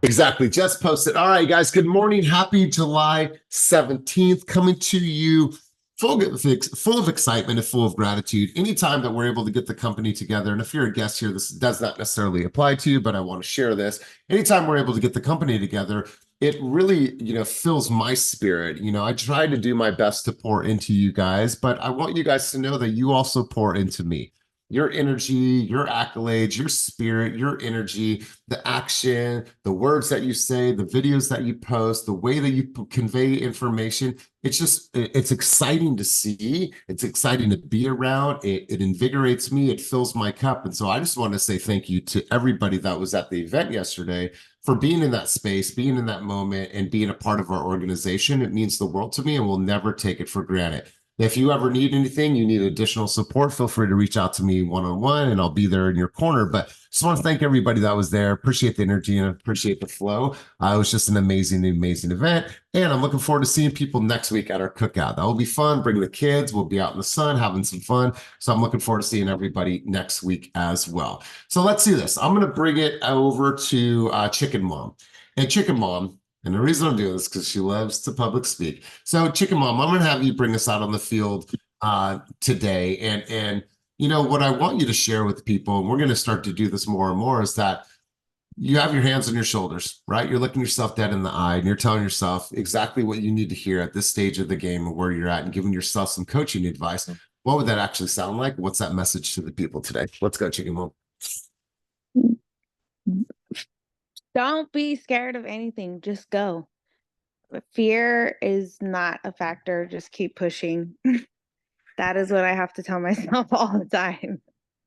Exactly. Just posted. All right, guys. Good morning. Happy July 17th. Coming to you full of excitement and full of gratitude. Anytime that we're able to get the company together, and if you're a guest here, this does not necessarily apply to you, but I want to share this. Anytime we're able to get the company together, it really, fills my spirit. I try to do my best to pour into you guys, but I want you guys to know that you also pour into me. Your energy, your accolades, your spirit, your energy, the action, the words that you say, the videos that you post, the way that you convey information. It's exciting to see. It's exciting to be around. It invigorates me. It fills my cup. And so I just want to say thank you to everybody that was at the event yesterday for being in that space, being in that moment, and being a part of our organization. It means the world to me, and we'll never take it for granted. If you ever need anything, you need additional support, feel free to reach out to me one-on-one and I'll be there in your corner. But just want to thank everybody that was there. Appreciate the energy and appreciate the flow. It was just an amazing, amazing event. And I'm looking forward to seeing people next week at our cookout. That will be fun. Bring the kids. We'll be out in the sun having some fun. So I'm looking forward to seeing everybody next week as well. So let's do this. I'm going to bring it over to Chicken Mom. And Chicken Mom, and the reason I'm doing this is because she loves to public speak. So, Chicken Mom, I'm going to have you bring us out on the field today. And what I want you to share with people, and we're going to start to do this more and more, is that you have your hands on your shoulders, right? You're looking yourself dead in the eye, and you're telling yourself exactly what you need to hear at this stage of the game and where you're at, and giving yourself some coaching advice. What would that actually sound like? What's that message to the people today? Let's go, Chicken Mom. Don't be scared of anything. Just go. Fear is not a factor. Just keep pushing. That is what I have to tell myself all the time.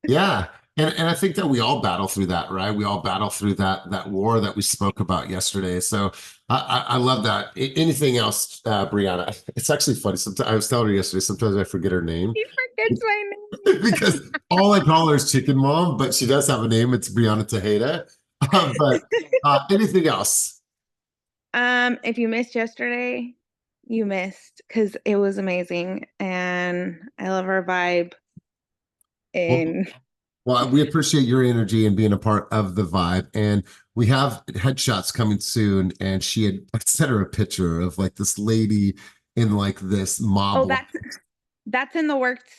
Yeah. And I think that we all battle through that, right? We all battle through that war that we spoke about yesterday. So I love that. Anything else, Brianna? It's actually funny. Sometimes I was telling her yesterday, sometimes I forget her name. He forgets my name. Because all I call her is Chicken Mom, but she does have a name. It's Brianna Tejeda. But anything else? If you missed yesterday, you missed, because it was amazing, and I love our vibe. And well, we appreciate your energy and being a part of the vibe. And we have headshots coming soon. And she had sent her a picture of like this lady in like this mob. Oh, that's in the works.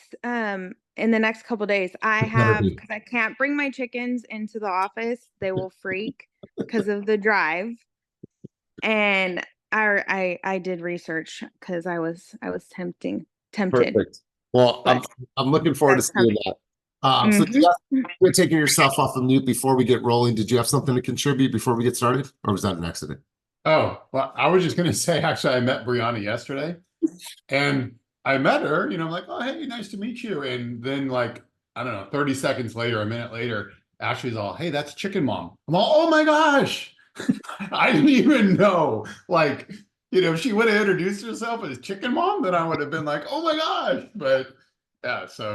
In the next couple days, because I can't bring my chickens into the office. They will freak because of the drive. And I did research because I was tempted. Perfect. Well, I'm looking forward to seeing that. So you're taking yourself off of mute before we get rolling. Did you have something to contribute before we get started, or was that an accident? Oh, well, I was just going to say, actually, I met Brianna yesterday, and I met her, I'm like, oh, hey, nice to meet you. And then like, I don't know, 30 seconds later, a minute later, Ashley's all, hey, that's Chicken Mom. I'm all, oh my gosh. I didn't even know. Like, if she would have introduced herself as Chicken Mom, then I would have been like, oh my gosh. But yeah, so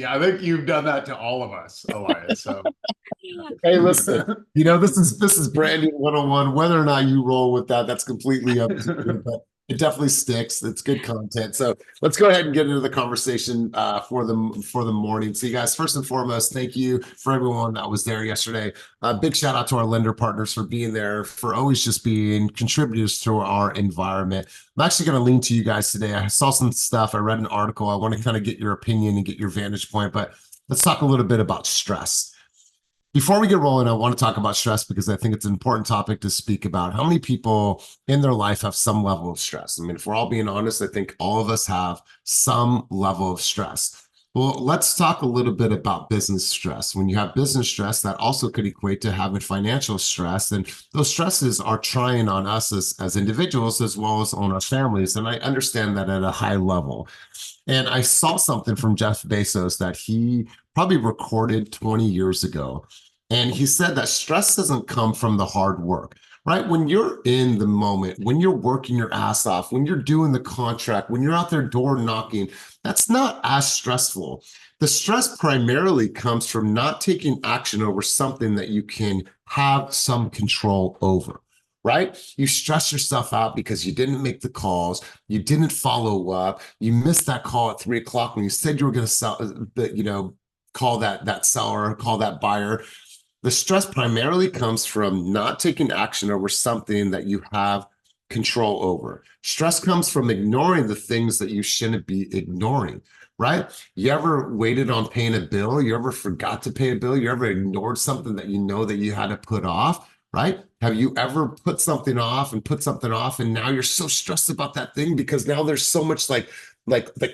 I think you've done that to all of us, Elias. So hey, listen, this is branding 101. Whether or not you roll with that, that's completely up to you. But it definitely sticks. It's good content. So let's go ahead and get into the conversation for the morning. So you guys, first and foremost, thank you for everyone that was there yesterday. Big shout out to our lender partners for being there, for always just being contributors to our environment. I'm actually going to lean to you guys today. I saw some stuff. I read an article. I want to kind of get your opinion and get your vantage point, but let's talk a little bit about stress. Before we get rolling, I want to talk about stress because I think it's an important topic to speak about. How many people in their life have some level of stress? I mean, if we're all being honest, I think all of us have some level of stress. Well, let's talk a little bit about business stress. When you have business stress, that also could equate to having financial stress. And those stresses are trying on us as individuals as well as on our families. And I understand that at a high level. And I saw something from Jeff Bezos that he probably recorded 20 years ago. And he said that stress doesn't come from the hard work, right? When you're in the moment, when you're working your ass off, when you're doing the contract, when you're out there door knocking, that's not as stressful. The stress primarily comes from not taking action over something that you can have some control over. Right? You stress yourself out because you didn't make the calls, you didn't follow up, you missed that call at 3 o'clock when you said you were going to sell, call that seller, call that buyer. The stress primarily comes from not taking action over something that you have control over. Stress comes from ignoring the things that you shouldn't be ignoring, right? You ever waited on paying a bill? You ever forgot to pay a bill? You ever ignored something that you know that you had to put off, right? Have you ever put something off and now you're so stressed about that thing because now there's so much like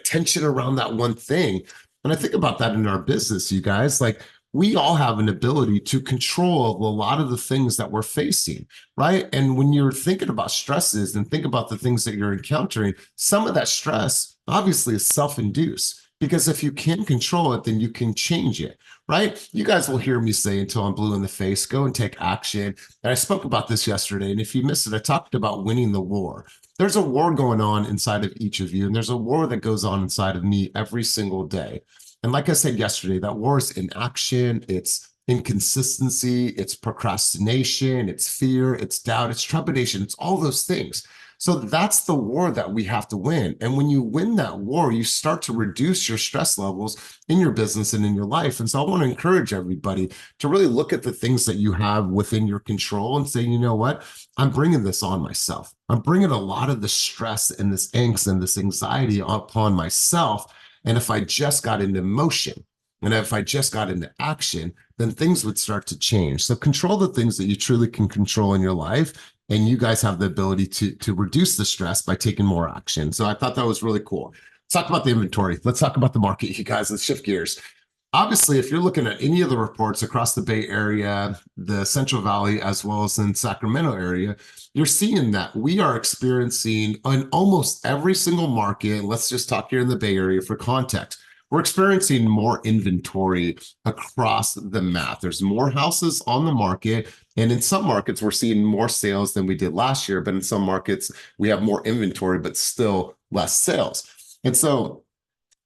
tension around that one thing. And I think about that in our business, you guys, like we all have an ability to control a lot of the things that we're facing, right? And when you're thinking about stresses and think about the things that you're encountering, some of that stress obviously is self-induced. Because if you can control it, then you can change it, right? You guys will hear me say until I'm blue in the face, go and take action. And I spoke about this yesterday. And if you missed it, I talked about winning the war. There's a war going on inside of each of you. And there's a war that goes on inside of me every single day. And like I said yesterday, that war is inaction, it's inconsistency, it's procrastination, it's fear, it's doubt, it's trepidation, it's all those things. So that's the war that we have to win. And when you win that war, you start to reduce your stress levels in your business and in your life. And so I want to encourage everybody to really look at the things that you have within your control and say, you know what, I'm bringing this on myself. I'm bringing a lot of the stress and this angst and this anxiety upon myself. And if I just got into motion and if I just got into action, then things would start to change. So control the things that you truly can control in your life. And you guys have the ability to reduce the stress by taking more action. So I thought that was really cool. Let's talk about the inventory. Let's talk about the market, you guys. Let's shift gears. Obviously, if you're looking at any of the reports across the Bay Area, the Central Valley, as well as in Sacramento area, you're seeing that we are experiencing in almost every single market. Let's just talk here in the Bay Area for context. We're experiencing more inventory across the map. There's more houses on the market. And in some markets, we're seeing more sales than we did last year. But in some markets, we have more inventory, but still less sales. And so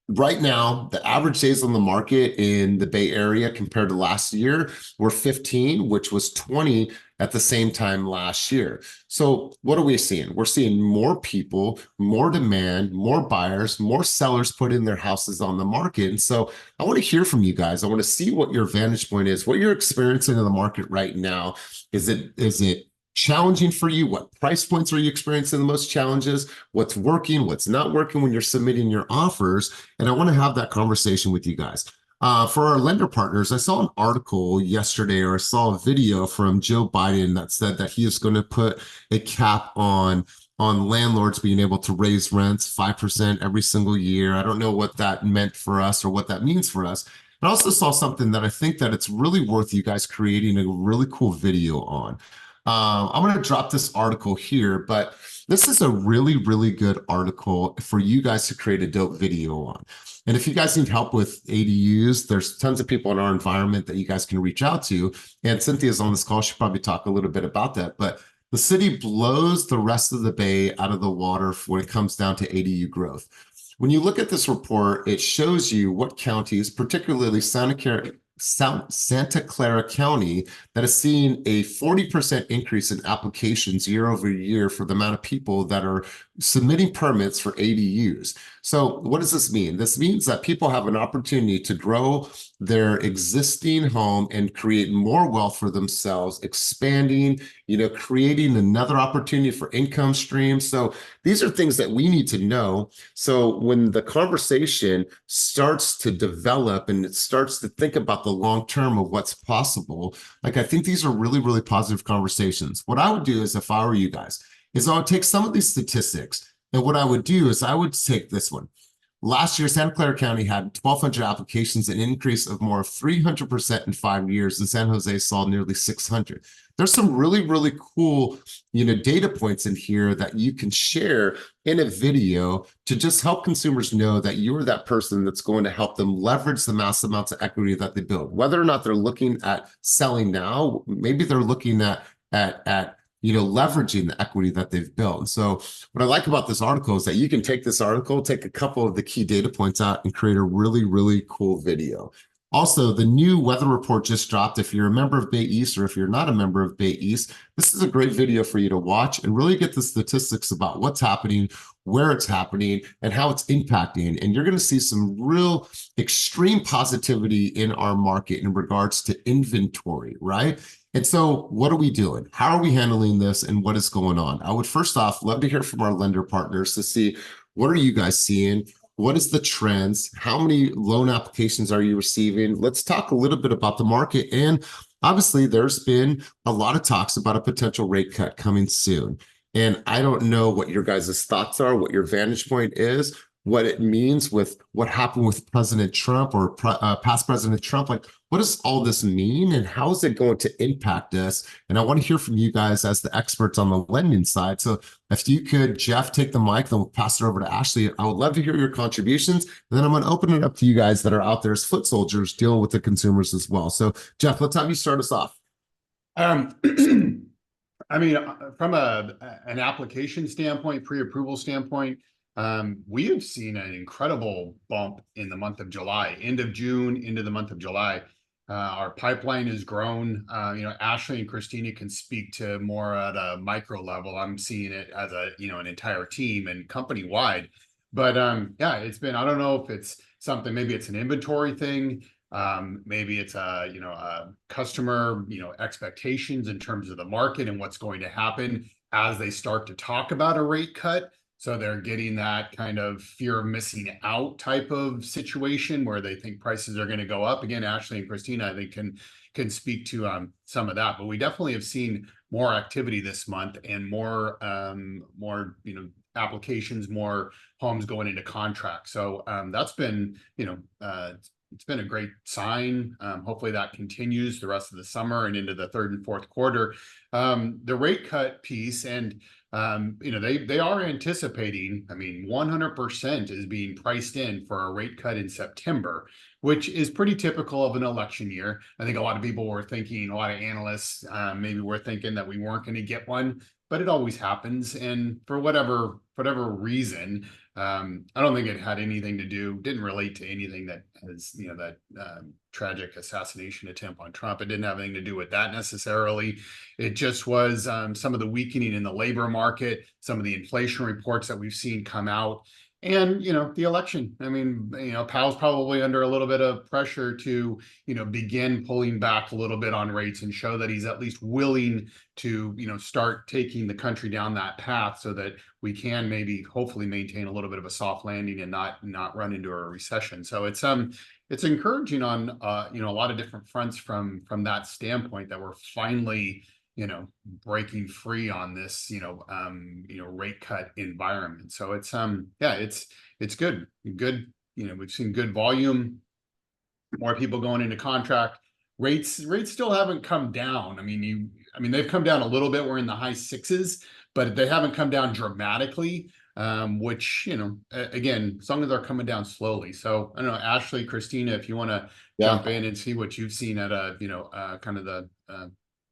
right now, the average days on the market in the Bay Area compared to last year were 15, which was 20 at the same time last year. So what are we seeing? We're seeing more people, more demand, more buyers, more sellers put in their houses on the market. And so I want to hear from you guys. I want to see what your vantage point is, what you're experiencing in the market right now. Is it challenging for you? What price points are you experiencing the most challenges? What's working? What's not working when you're submitting your offers? And I want to have that conversation with you guys. For our lender partners, I saw an article yesterday, or I saw a video from Joe Biden that said that he is going to put a cap on landlords being able to raise rents 5% every single year. I don't know what that meant for us or what that means for us. I also saw something that I think that it's really worth you guys creating a really cool video on. I'm going to drop this article here, but this is a really, really good article for you guys to create a dope video on. And if you guys need help with ADUs, there's tons of people in our environment that you guys can reach out to. And Cynthia's on this call. She'll probably talk a little bit about that. But the city blows the rest of the Bay out of the water when it comes down to ADU growth. When you look at this report, it shows you what counties, particularly Santa Clara County, that is seeing a 40% increase in applications year over year for the amount of people that are submitting permits for ADUs. So what does this mean? This means that people have an opportunity to grow their existing home and create more wealth for themselves, expanding, creating another opportunity for income streams. So these are things that we need to know. So when the conversation starts to develop and it starts to think about the long term of what's possible, like I think these are really, really positive conversations. What I would do is, if I were you guys, is I would take some of these statistics, and what I would do is I would take this one. Last year, Santa Clara County had 1,200 applications, an increase of more of 300% in 5 years, and San Jose saw nearly 600. There's some really, really cool, data points in here that you can share in a video to just help consumers know that you're that person that's going to help them leverage the mass amounts of equity that they build. Whether or not they're looking at selling now, maybe they're looking at leveraging the equity that they've built. And so what I like about this article is that you can take this article, take a couple of the key data points out, and create a really, really cool video. Also, the new weather report just dropped. If you're a member of Bay East, or if you're not a member of Bay East, this is a great video for you to watch and really get the statistics about what's happening, where it's happening, and how it's impacting. And you're going to see some real extreme positivity in our market in regards to inventory, right? And so what are we doing? How are we handling this, and what is going on? I would first off love to hear from our lender partners to see, what are you guys seeing? What is the trends? How many loan applications are you receiving? Let's talk a little bit about the market. And obviously, there's been a lot of talks about a potential rate cut coming soon. And I don't know what your guys' thoughts are, what your vantage point is, what it means with what happened with President Trump or past President Trump. Like, what does all this mean, and how is it going to impact us? And I want to hear from you guys as the experts on the lending side. So if you could, Jeff, take the mic, then we'll pass it over to Ashley. I would love to hear your contributions. And then I'm going to open it up to you guys that are out there as foot soldiers dealing with the consumers as well. So Jeff, let's have you start us off. I mean, from an application standpoint, pre-approval standpoint, we have seen an incredible bump in the month of July, end of June into the month of July. Our pipeline has grown. Ashley and Christina can speak to more at a micro level. I'm seeing it as an entire team and company wide. But yeah, it's been, I don't know if it's something, maybe it's an inventory thing. Maybe it's a customer, expectations in terms of the market and what's going to happen as they start to talk about a rate cut. So they're getting that kind of fear of missing out type of situation where they think prices are going to go up. Again, Ashley and Christina, I think can speak to some of that. But we definitely have seen more activity this month and more applications, more homes going into contract. So that's been it's been a great sign. Hopefully that continues the rest of the summer and into the third and fourth quarter. The rate cut piece, and they are anticipating, 100% is being priced in for a rate cut in September, which is pretty typical of an election year. I think a lot of people were thinking, a lot of analysts maybe were thinking that we weren't going to get one, but it always happens. And for whatever reason, I don't think it had anything to do, didn't relate to anything that has, that tragic assassination attempt on Trump. It didn't have anything to do with that necessarily. It just was some of the weakening in the labor market, some of the inflation reports that we've seen come out. And, the election, Powell's probably under a little bit of pressure to, begin pulling back a little bit on rates and show that he's at least willing to, start taking the country down that path so that we can maybe hopefully maintain a little bit of a soft landing and not run into a recession. So it's encouraging on, a lot of different fronts from that standpoint that we're finally, breaking free on this, rate cut environment. So it's it's good. We've seen good volume, more people going into contract. Rates still haven't come down. They've come down a little bit. We're in the high sixes, but they haven't come down dramatically. Which, again, as long as they're coming down slowly. So I don't know, Ashley, Christina, if you want to jump in and see what you've seen at kind of the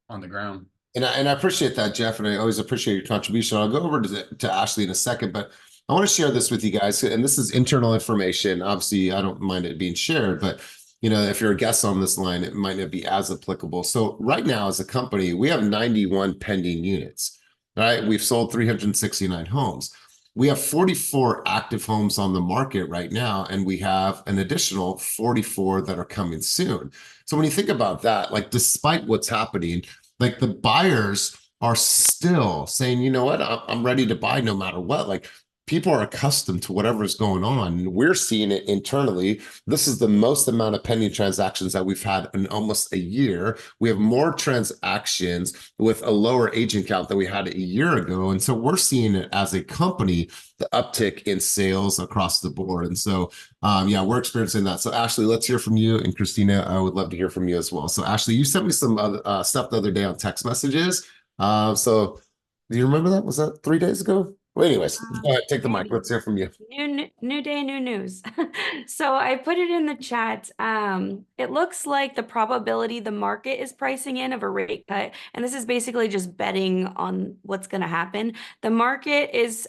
on the ground. And I appreciate that, Jeff, and I always appreciate your contribution. I'll go over to Ashley in a second, but I want to share this with you guys. And this is internal information. Obviously, I don't mind it being shared, but if you're a guest on this line, it might not be as applicable. So right now, as a company, we have 91 pending units. Right, we've sold 369 homes. We have 44 active homes on the market right now, and we have an additional 44 that are coming soon. So when you think about that, like, despite what's happening, like, the buyers are still saying, you know what, I'm ready to buy no matter what. Like, people are accustomed to whatever is going on. We're seeing it internally. This is the most amount of pending transactions that we've had in almost a year. We have more transactions with a lower agent count than we had a year ago. And so we're seeing it as a company, the uptick in sales across the board. And so, we're experiencing that. So Ashley, let's hear from you. And Christina, I would love to hear from you as well. So Ashley, you sent me some other, stuff the other day on text messages. So do you remember that? Was that 3 days ago? Well, anyways, go ahead, take the mic. Let's hear from you. New day, new news. So I put it in the chat. It looks like the probability the market is pricing in of a rate cut, and this is basically just betting on what's going to happen. The market is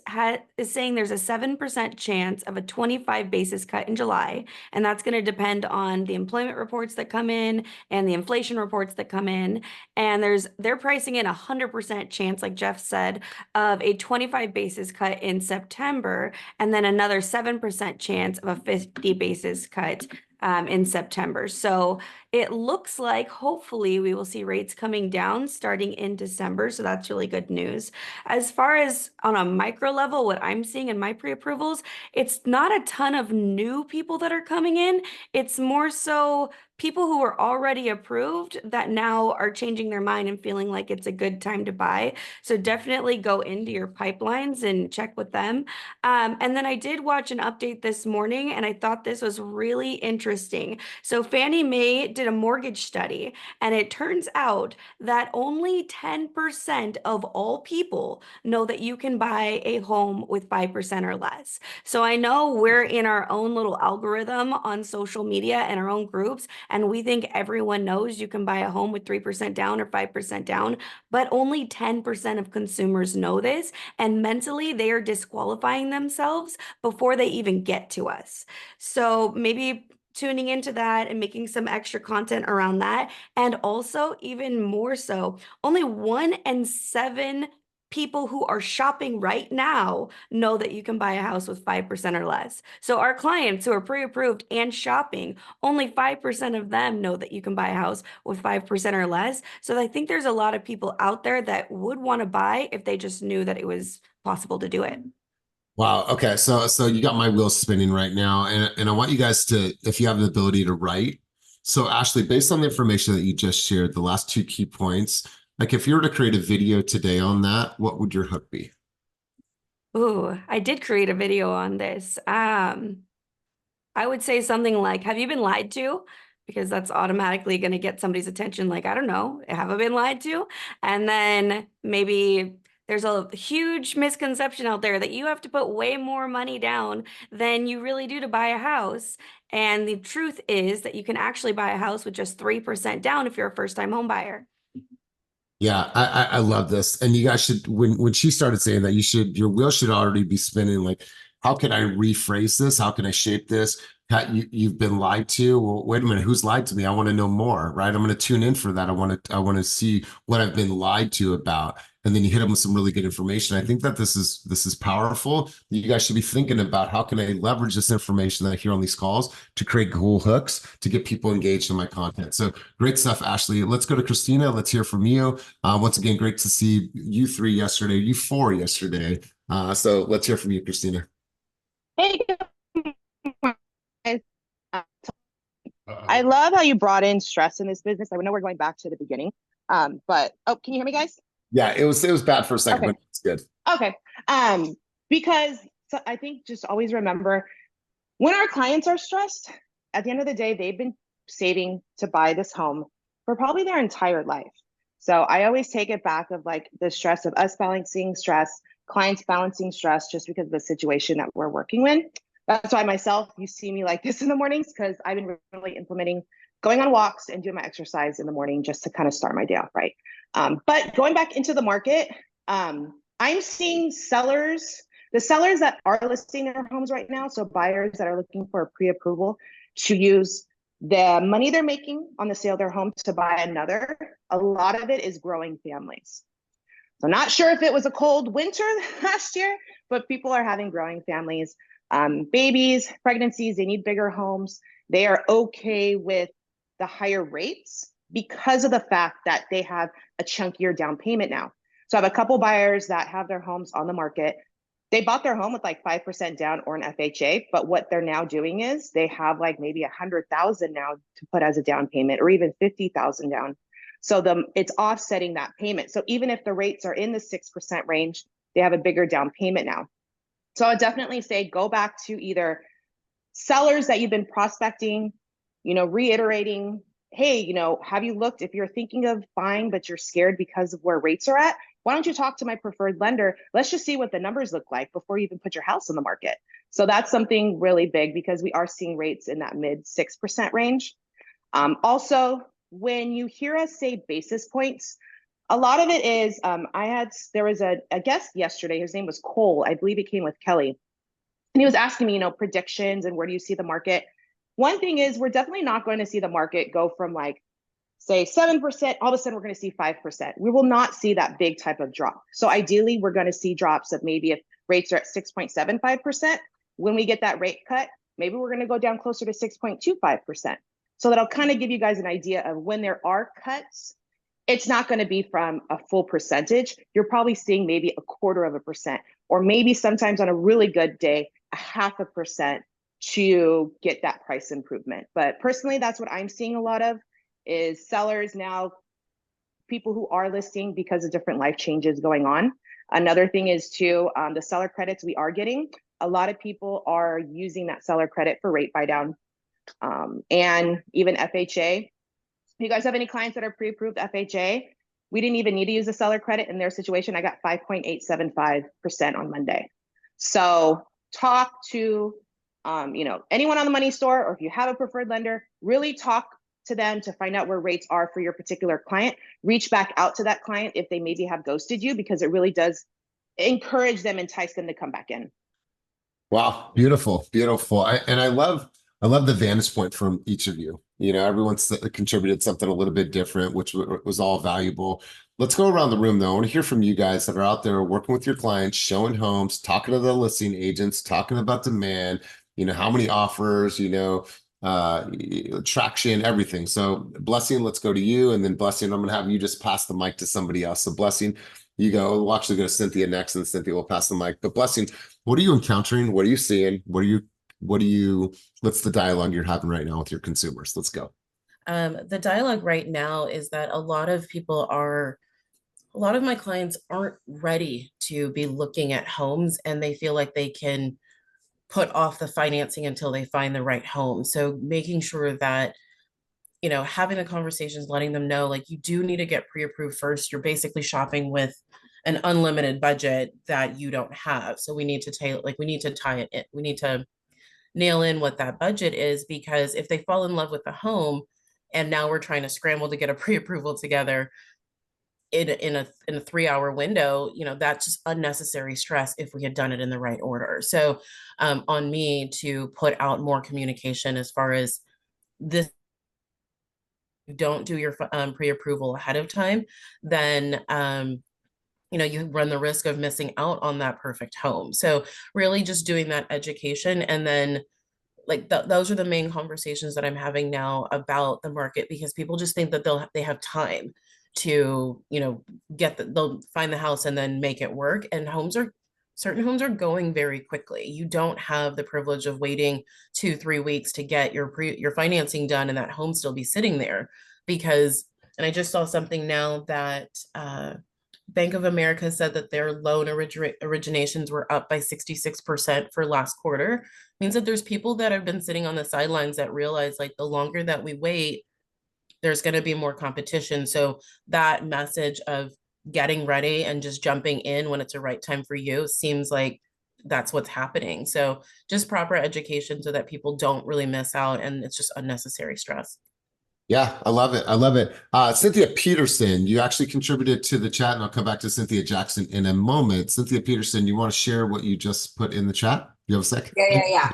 saying there's a 7% chance of a 25 basis cut in July, and that's going to depend on the employment reports that come in and the inflation reports that come in. And they're pricing in 100% chance, like Jeff said, of a 25 basis basis cut in September, and then another 7% chance of a 50 basis cut in September. So it looks like hopefully we will see rates coming down starting in December. So that's really good news. As far as on a micro level, what I'm seeing in my pre-approvals, it's not a ton of new people that are coming in. It's more so people who were already approved that now are changing their mind and feeling like it's a good time to buy. So definitely go into your pipelines and check with them. And then I did watch an update this morning, and I thought this was really interesting. So Fannie Mae did a mortgage study, and it turns out that only 10% of all people know that you can buy a home with 5% or less. So I know we're in our own little algorithm on social media and our own groups, and we think everyone knows you can buy a home with 3% down or 5% down, but only 10% of consumers know this, and mentally they are disqualifying themselves before they even get to us. So maybe tuning into that and making some extra content around that. And also, even more so, only 1 in 7 people who are shopping right now know that you can buy a house with 5% or less. So our clients who are pre-approved and shopping, only 5% of them know that you can buy a house with 5% or less. So I think there's a lot of people out there that would want to buy if they just knew that it was possible to do it. Wow. Okay. So you got my wheels spinning right now. And I want you guys to, if you have the ability to write. So Ashley, based on the information that you just shared, the last 2 key points, like if you were to create a video today on that, what would your hook be? Ooh, I did create a video on this. I would say something like, have you been lied to? Because that's automatically going to get somebody's attention. Like, I don't know, have I been lied to? And then maybe there's a huge misconception out there that you have to put way more money down than you really do to buy a house. And the truth is that you can actually buy a house with just 3% down if you're a first-time home buyer. Yeah, I love this. And you guys should, when she started saying that, your wheel should already be spinning. Like, how can I rephrase this? How can I shape this? You've been lied to. Well, wait a minute, who's lied to me? I want to know more, right? I'm going to tune in for that. I want to see what I've been lied to about. And then you hit them with some really good information. I think that this is powerful. You guys should be thinking about how can I leverage this information that I hear on these calls to create cool hooks to get people engaged in my content. So great stuff, Ashley. Let's go to Christina. Let's hear from you. Once again, great to see you 3 yesterday, you 4 yesterday. So let's hear from you, Christina. Hey, guys. I love how you brought in stress in this business. I know we're going back to the beginning, but can you hear me, guys? Yeah, it was bad for a second, Okay. but it's good. Okay. Because so I think just always remember when our clients are stressed, at the end of the day, they've been saving to buy this home for probably their entire life. So I always take it back of like the stress of us balancing stress, clients balancing stress just because of the situation that we're working with. That's why myself, you see me like this in the mornings because I've been really implementing going on walks and doing my exercise in the morning just to kind of start my day off right. But going back into the market, I'm seeing the sellers that are listing their homes right now, so buyers that are looking for a pre-approval to use the money they're making on the sale of their home to buy another. A lot of it is growing families. So not sure if it was a cold winter last year, but people are having growing families, babies, pregnancies, they need bigger homes. They are okay with the higher rates because of the fact that they have a chunkier down payment now. So I have a couple buyers that have their homes on the market. They bought their home with like 5% down or an FHA, but what they're now doing is they have like maybe 100,000 now to put as a down payment or even 50,000 down. So it's offsetting that payment. So even if the rates are in the 6% range, they have a bigger down payment now. So I would definitely say go back to either sellers that you've been prospecting, reiterating, hey, have you looked, if you're thinking of buying, but you're scared because of where rates are at, why don't you talk to my preferred lender? Let's just see what the numbers look like before you even put your house on the market. So that's something really big because we are seeing rates in that mid 6% range. Also, when you hear us say basis points, a lot of it is, there was a guest yesterday, his name was Cole, I believe he came with Kelly. And he was asking me, predictions and where do you see the market? One thing is we're definitely not going to see the market go from like, say 7%, all of a sudden we're going to see 5%. We will not see that big type of drop. So ideally we're going to see drops of maybe if rates are at 6.75%. When we get that rate cut, maybe we're going to go down closer to 6.25%. So that'll kind of give you guys an idea of when there are cuts, it's not going to be from a full percentage. You're probably seeing maybe 0.25%, or maybe sometimes on a really good day, 0.5% to get that price improvement. But personally, that's what I'm seeing a lot of is sellers now, people who are listing because of different life changes going on. Another thing is too, the seller credits we are getting. A lot of people are using that seller credit for rate buy down, and even FHA. If you guys have any clients that are pre-approved FHA, we didn't even need to use a seller credit in their situation. I got 5.875% on Monday. So talk to, anyone on the money store, or if you have a preferred lender, really talk to them to find out where rates are for your particular client. Reach back out to that client if they maybe have ghosted you, because it really does encourage them, entice them to come back in. Wow, beautiful, beautiful. I love the vantage point from each of you. Everyone's contributed something a little bit different, which was all valuable. Let's go around the room though. I want to hear from you guys that are out there working with your clients, showing homes, talking to the listing agents, talking about demand, how many offers, traction, everything. So Blessing, let's go to you. And then Blessing, I'm going to have you just pass the mic to somebody else. So Blessing, you go. We'll actually go to Cynthia next, and Cynthia will pass the mic. But Blessing, what are you encountering? What are you seeing? What's the dialogue you're having right now with your consumers? Let's go. The dialogue right now is that a lot of my clients aren't ready to be looking at homes, and they feel like they can put off the financing until they find the right home. So making sure that, having the conversations, letting them know, like, you do need to get pre-approved first. You're basically shopping with an unlimited budget that you don't have. So we need to tie it in. We need to nail in what that budget is, because if they fall in love with the home and now we're trying to scramble to get a pre-approval together in a 3-hour window, that's just unnecessary stress if we had done it in the right order. So on me to put out more communication as far as this. Don't do your pre-approval ahead of time, then you run the risk of missing out on that perfect home. So really just doing that education, and then those are the main conversations that I'm having now about the market, because people just think that they have time to, they'll find the house and then make it work. And certain homes are going very quickly. You don't have the privilege of waiting 2-3 weeks to get your financing done and that home still be sitting there, because, and I just saw something now that Bank of America said that their loan originations were up by 66% for last quarter. Means that there's people that have been sitting on the sidelines that realize, like, the longer that we wait, there's going to be more competition. So that message of getting ready and just jumping in when it's the right time for you seems like that's what's happening. So just proper education so that people don't really miss out, and it's just unnecessary stress. Yeah, I love it. I love it. Cynthia Peterson, you actually contributed to the chat, and I'll come back to Cynthia Jackson in a moment. Cynthia Peterson, you want to share what you just put in the chat? You have a second? Yeah.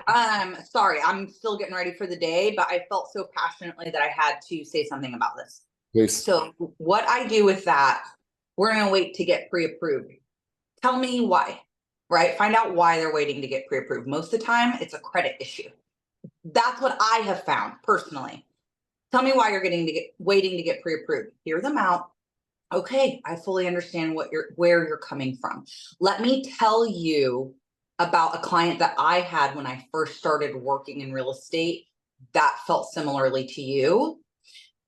Sorry, I'm still getting ready for the day, but I felt so passionately that I had to say something about this. Please. So what I do with that, we're going to wait to get pre-approved. Tell me why, right? Find out why they're waiting to get pre-approved. Most of the time, it's a credit issue. That's what I have found personally. Tell me why you're waiting to get pre-approved. Hear them out. Okay, I fully understand where you're coming from. Let me tell you about a client that I had when I first started working in real estate that felt similarly to you.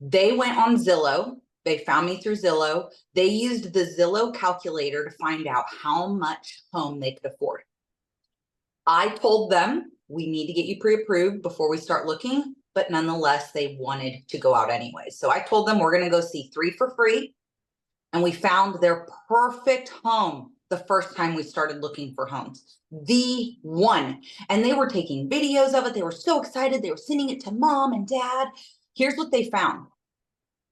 They went on Zillow. They found me through Zillow. They used the Zillow calculator to find out how much home they could afford. I told them, we need to get you pre-approved before we start looking, but nonetheless, they wanted to go out anyway. So I told them we're going to go see 3 for free. And we found their perfect home the first time we started looking for homes. The one. And they were taking videos of it. They were so excited. They were sending it to mom and dad. Here's what they found.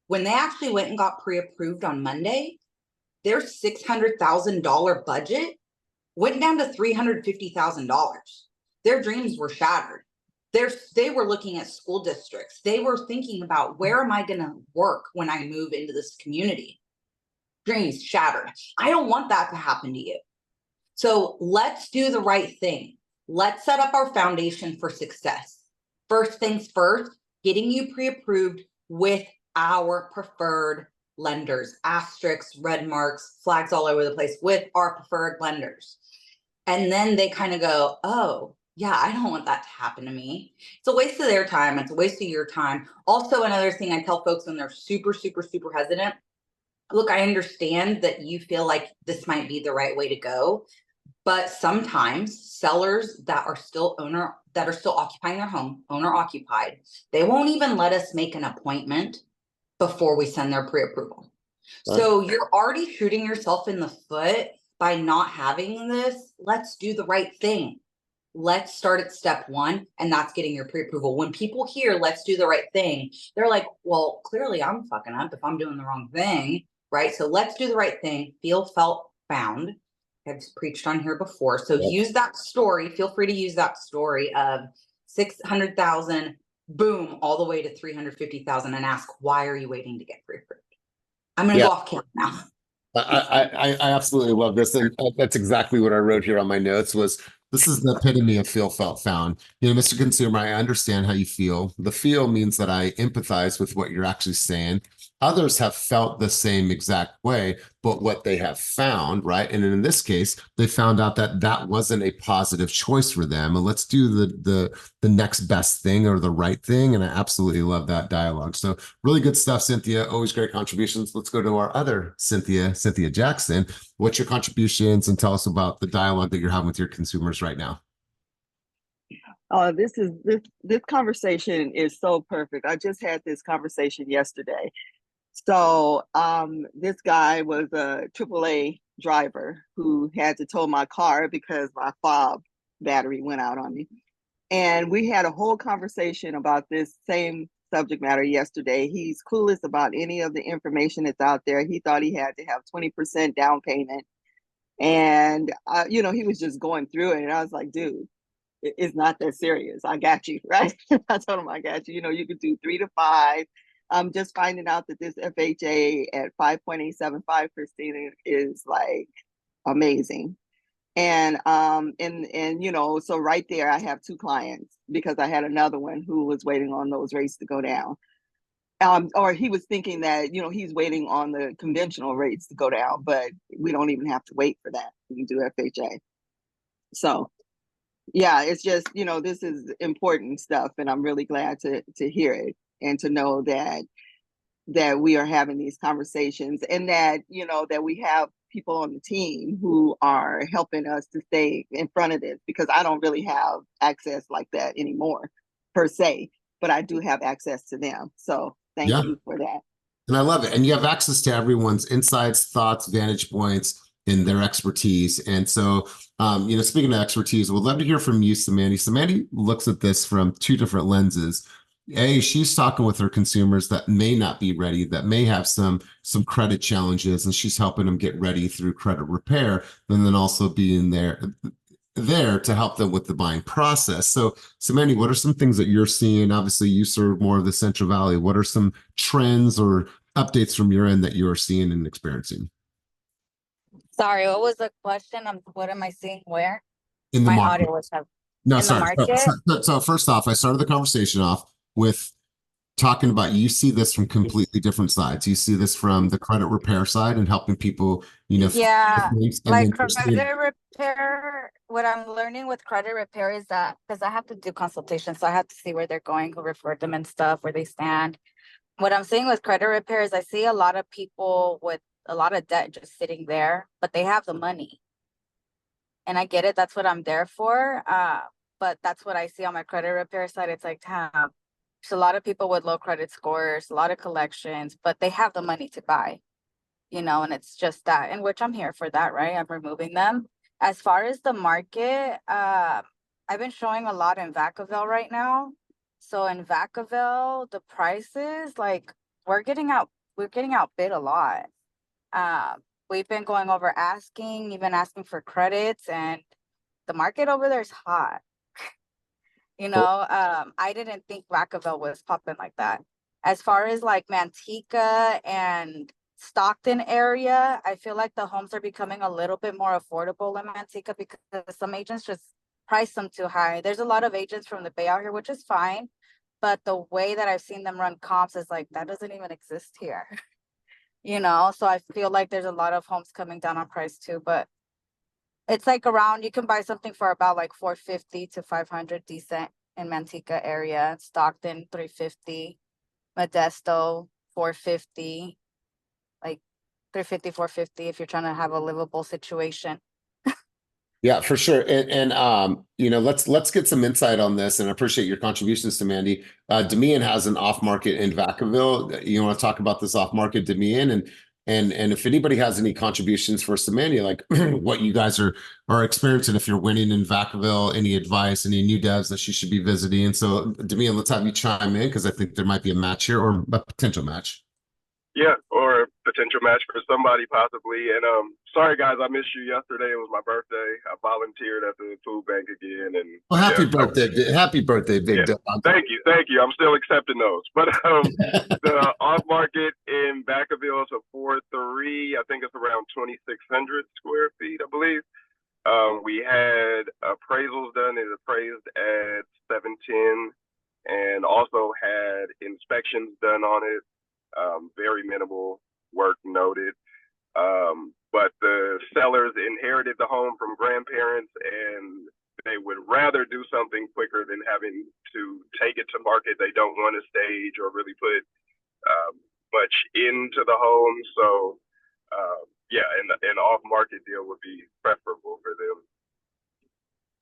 When they actually went and got pre-approved on Monday, their $600,000 budget went down to $350,000. Their dreams were shattered. They were looking at school districts. They were thinking about, where am I going to work when I move into this community? Dreams shattered. I don't want that to happen to you. So let's do the right thing. Let's set up our foundation for success. First things first, getting you pre-approved with our preferred lenders, asterisks, red marks, flags all over the place with our preferred lenders. And then they kind of go, oh, yeah, I don't want that to happen to me. It's a waste of their time. It's a waste of your time. Also, another thing I tell folks when they're super, super, super hesitant, look, I understand that you feel like this might be the right way to go, but sometimes sellers that are still occupying their home, owner occupied, they won't even let us make an appointment before we send their pre-approval. Right. So you're already shooting yourself in the foot by not having this. Let's do the right thing. Let's start at step one, and that's getting your pre-approval. When people hear let's do the right thing, they're like, well, clearly I'm fucking up if I'm doing the wrong thing, right? So let's do the right thing. Feel, felt, found. I've preached on here before. So use that story. Feel free to use that story of 600,000, boom, all the way to 350,000, and ask, why are you waiting to get pre-approved? I'm going to go off camera now. I absolutely love this. And that's exactly what I wrote here on my notes was this is the epitome of feel, felt, found. You know, Mr. Consumer, I understand how you feel. The feel means that I empathize with what you're actually saying. Others have felt the same exact way, but what they have found, right? And in this case, they found out that that wasn't a positive choice for them. And let's do the next best thing or the right thing. And I absolutely love that dialogue. So really good stuff, Cynthia. Always great contributions. Let's go to our other Cynthia Jackson. What's your contributions, and tell us about the dialogue that you're having with your consumers right now? This conversation is so perfect. I just had this conversation yesterday. So this guy was a AAA driver who had to tow my car because my fob battery went out on me. And we had a whole conversation about this same subject matter yesterday. He's clueless about any of the information that's out there. He thought he had to have 20% down payment. And, you know, he was just going through it. And I was like, dude, it's not that serious. I got you, right? I told him, I got you. You know, you could do 3 to 5. I'm just finding out that this FHA at 5.875, Christina, is like amazing. And you know, so right there I have 2 clients because I had another one who was waiting on those rates to go down. Or he was thinking that, you know, he's waiting on the conventional rates to go down, but we don't even have to wait for that. We can do FHA. So yeah, it's just, you know, this is important stuff, and I'm really glad to hear it and to know that we are having these conversations, and that, you know, that we have people on the team who are helping us to stay in front of this, because I don't really have access like that anymore per se, but I do have access to them. So thank you for that. And I love it. And you have access to everyone's insights, thoughts, vantage points, and their expertise. And so, you know, speaking of expertise, we'd love to hear from you, Samantha. Samantha looks at this from 2 different lenses. She's talking with her consumers that may not be ready, that may have some credit challenges, and she's helping them get ready through credit repair, and then also being there to help them with the buying process. So Samantha, what are some things that you're seeing? Obviously, you serve more of the Central Valley. What are some trends or updates from your end that you are seeing and experiencing? Sorry, what was the question? What am I seeing where? In the My market. audio was up. No, In sorry. the market? So first off, I started the conversation off with talking about you see this from completely different sides. You see this from the credit repair side and helping people, you know, Yeah, and like then credit repair, what I'm learning with credit repair is that, because I have to do consultations, so I have to see where they're going, who referred them and stuff, where they stand. What I'm seeing with credit repair is I see a lot of people with a lot of debt just sitting there, but they have the money. And I get it, that's what I'm there for. But that's what I see on my credit repair side. It's like, damn, there's a lot of people with low credit scores, a lot of collections, but they have the money to buy, you know, and it's just that, in which I'm here for that, right? I'm removing them. As far as the market, I've been showing a lot in Vacaville right now. So in Vacaville, the prices, like, we're getting outbid a lot. We've been going over asking, even asking for credits, and the market over there is hot. You know, I didn't think Vacaville was popping like that. As far as like Manteca and Stockton area, I feel like the homes are becoming a little bit more affordable in Manteca because some agents just price them too high. There's a lot of agents from the Bay out here, which is fine. But the way that I've seen them run comps is like, that doesn't even exist here. You know, so I feel like there's a lot of homes coming down on price too, but it's like around, you can buy something for about like 450 to 500 decent in Manteca area. Stockton 350, Modesto 450, like 350, 450 if you're trying to have a livable situation. Yeah, for sure. You know, let's get some insight on this, and I appreciate your contributions to Mandy. Demian has an off market in Vacaville. You want to talk about this off market, Demian, and if anybody has any contributions for Samania, like what you guys are experiencing, if you're winning in Vacaville, any advice, any new devs that she should be visiting. And so, Demian, let's have you chime in because I think there might be a match here or a potential match. Yeah, or a potential match for somebody possibly. And sorry guys, I missed you yesterday. It was my birthday. I volunteered at the food bank again. And well, happy birthday, big dog. Thank you. I'm still accepting those. But the off market in Vacaville is a 4.3. I think it's around 2,600 square feet, I believe. We had appraisals done. It appraised at 710, and also had inspections done on it. Very minimal work noted. But the sellers inherited the home from grandparents, and they would rather do something quicker than having to take it to market. They don't want to stage or really put much into the home. So yeah, an off-market deal would be preferable for them.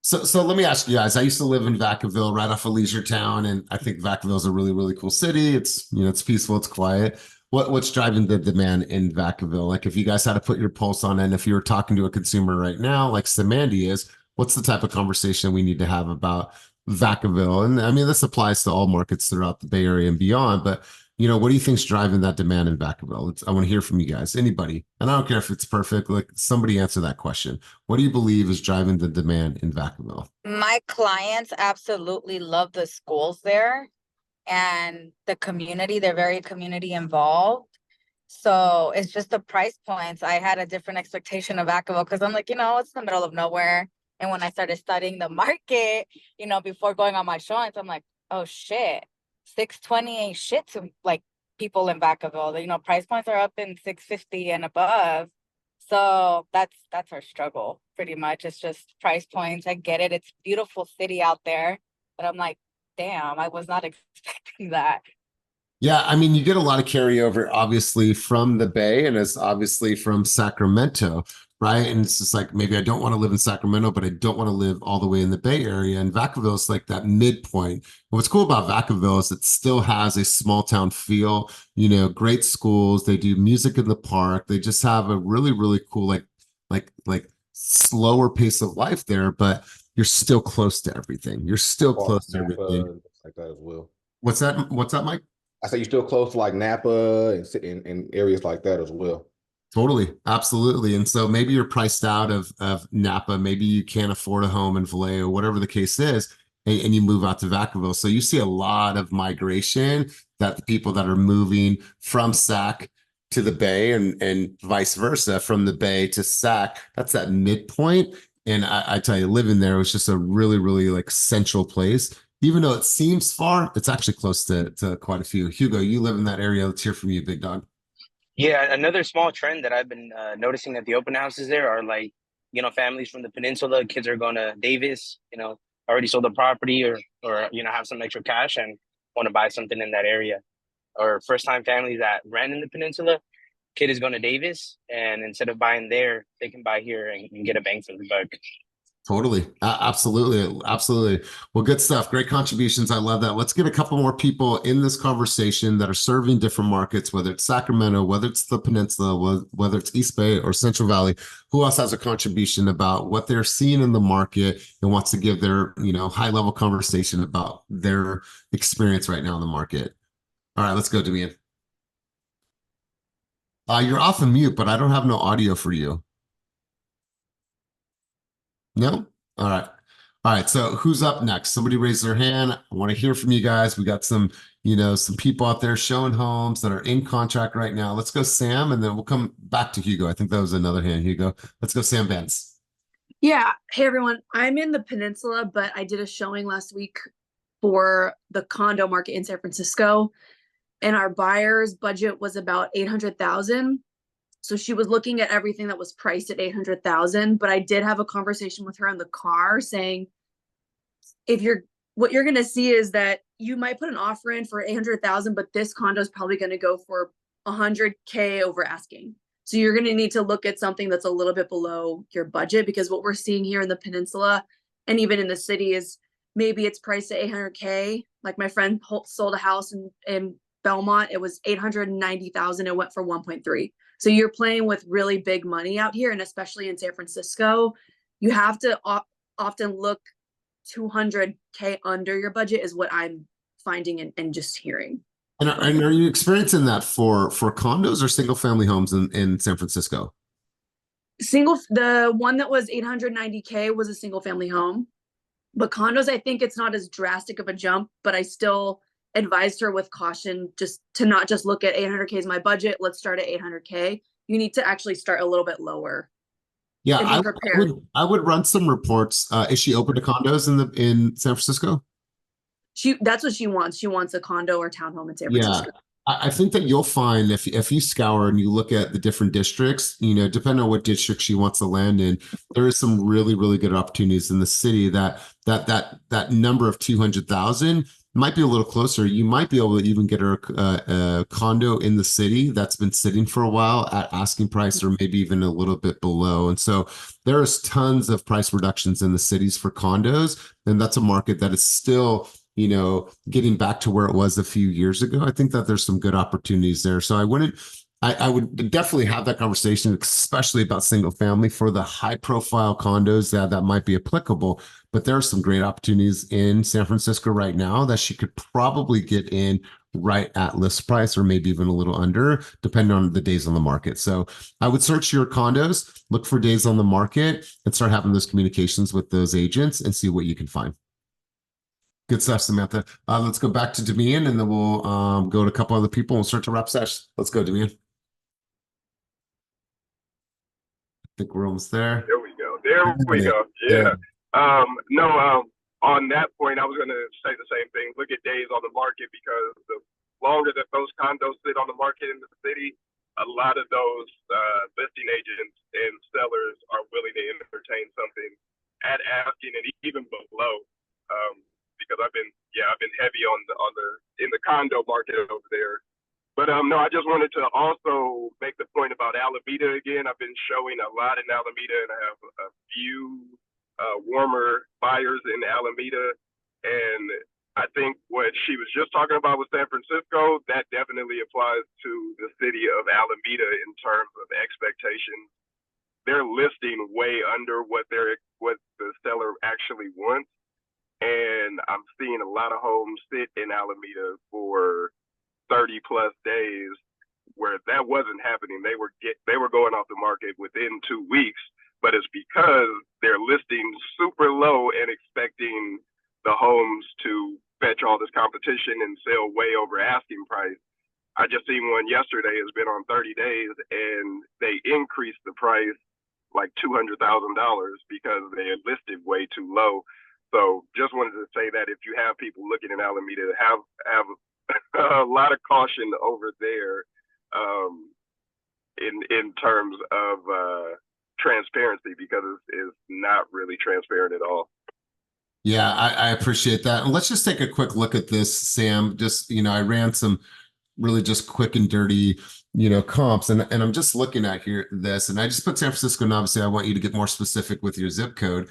So let me ask you guys, I used to live in Vacaville right off of Leisure Town, and I think Vacaville is a really, really cool city. It's, you know, it's peaceful, it's quiet. What's driving the demand in Vacaville? Like if you guys had to put your pulse on it, and if you were talking to a consumer right now, like Samandy is, what's the type of conversation we need to have about Vacaville? And I mean, this applies to all markets throughout the Bay Area and beyond, but you know, what do you think's driving that demand in Vacaville? I want to hear from you guys, anybody. And I don't care if it's perfect, like somebody answer that question. What do you believe is driving the demand in Vacaville? My clients absolutely love the schools there and the community. They're very community involved. So it's just the price points. I had a different expectation of Vacaville because I'm like, you know, it's in the middle of nowhere. And when I started studying the market, you know, before going on my showings, I'm like, oh shit. 620 ain't shit to like people in Vacaville. You know, price points are up in 650 and above. So that's our struggle pretty much. It's just price points. I get it. It's a beautiful city out there. But I'm like, damn, I was not expecting that. Yeah, I mean, you get a lot of carryover, obviously, from the Bay, and it's obviously from Sacramento, right? And it's just like, maybe I don't want to live in Sacramento, but I don't want to live all the way in the Bay Area. And Vacaville is like that midpoint. And what's cool about Vacaville is it still has a small town feel, you know, great schools. They do music in the park. They just have a really, really cool, like slower pace of life there, but you're still close to everything. You're still close to everything. Like that as well. What's that, Mike? I say you're still close to like Napa and areas like that as well. Totally. Absolutely. And so maybe you're priced out of Napa. Maybe you can't afford a home in Vallejo, whatever the case is, and you move out to Vacaville. So you see a lot of migration, that the people that are moving from Sac to the Bay and vice versa, from the Bay to Sac, that's that midpoint. And I tell you, living there was just a really, really like central place. Even though it seems far, it's actually close to quite a few. Hugo, you live in that area. Let's hear from you, big dog. Yeah, another small trend that I've been noticing at the open houses there are like, you know, families from the peninsula, kids are going to Davis, you know, already sold the property or you know, have some extra cash and want to buy something in that area. Or first time families that rent in the peninsula, kid is going to Davis, and instead of buying there, they can buy here and get a bang for the buck. Totally. Absolutely. Well, good stuff. Great contributions. I love that. Let's get a couple more people in this conversation that are serving different markets, whether it's Sacramento, whether it's the peninsula, whether it's East Bay or Central Valley. Who else has a contribution about what they're seeing in the market and wants to give their, you know, high level conversation about their experience right now in the market? All right, let's go, Demian. You're off of mute, but I don't have no audio for you. No? All right. So who's up next? Somebody raise their hand. I want to hear from you guys. We got some some people out there showing homes that are in contract right now. Let's go, Sam, and then we'll come back to Hugo. I think that was another hand, Hugo. Let's go, Sam Vance. Yeah. Hey, everyone. I'm in the peninsula, but I did a showing last week for the condo market in San Francisco, and our buyer's budget was about 800,000. So she was looking at everything that was priced at 800,000, but I did have a conversation with her in the car saying, what you're going to see is that you might put an offer in for 800,000, but this condo is probably going to go for 100K over asking. So you're going to need to look at something that's a little bit below your budget, because what we're seeing here in the peninsula and even in the city is maybe it's priced at 800K. Like my friend sold a house in Belmont. It was 890,000. It went for 1.3. So you're playing with really big money out here. And especially in San Francisco, you have to often look 200K under your budget is what I'm finding and just hearing. And are you experiencing that for condos or single family homes in San Francisco? The one that was 890K was a single family home, but condos, I think it's not as drastic of a jump, but I still advised her with caution just to not just look at 800K is my budget. Let's start at 800K. You need to actually start a little bit lower. Yeah, I would run some reports. Is she open to condos in San Francisco? That's what she wants. She wants a condo or townhome in San Francisco. Yeah, I think that you'll find if you scour and you look at the different districts, depending on what district she wants to land in, there is some really, really good opportunities in the city that number of 200,000 might be a little closer. You might be able to even get her a condo in the city that's been sitting for a while at asking price, or maybe even a little bit below. And so there is tons of price reductions in the cities for condos, and that's a market that is still getting back to where it was a few years ago. I think that there's some good opportunities there. So I would definitely have that conversation, especially about single family for the high profile condos that might be applicable. But there are some great opportunities in San Francisco right now that she could probably get in right at list price, or maybe even a little under, depending on the days on the market. So I would search your condos, look for days on the market, and start having those communications with those agents and see what you can find. Good stuff, Samantha. Let's go back to Damian, and then we'll go to a couple other people and we'll start to wrap session. Let's go, Damian. I think we're almost there. There we go. Yeah. On that point, I was going to say the same thing. Look at days on the market, because the longer that those condos sit on the market in the city, a lot of those listing agents and sellers are willing to entertain something at asking and even below. Because I've been heavy in the condo market over there. But no, I just wanted to also make the point about Alameda again. I've been showing a lot in Alameda, and I have a few warmer buyers in Alameda. And I think what she was just talking about with San Francisco, that definitely applies to the city of Alameda in terms of expectations. They're listing way under what the seller actually wants. And I'm seeing a lot of homes sit in Alameda for 30 plus days, where that wasn't happening. They were going off the market within 2 weeks, but it's because they're listing super low and expecting the homes to fetch all this competition and sell way over asking price. I just seen one yesterday. It's been on 30 days, and they increased the price like $200,000 because they had listed way too low. So just wanted to say that if you have people looking in Alameda, have a lot of caution over there in terms of transparency, because it's not really transparent at all. Yeah, I appreciate that. And let's just take a quick look at this, Sam. Just, I ran some really just quick and dirty, comps. And I'm just looking at this, and I just put San Francisco, and obviously I want you to get more specific with your zip code.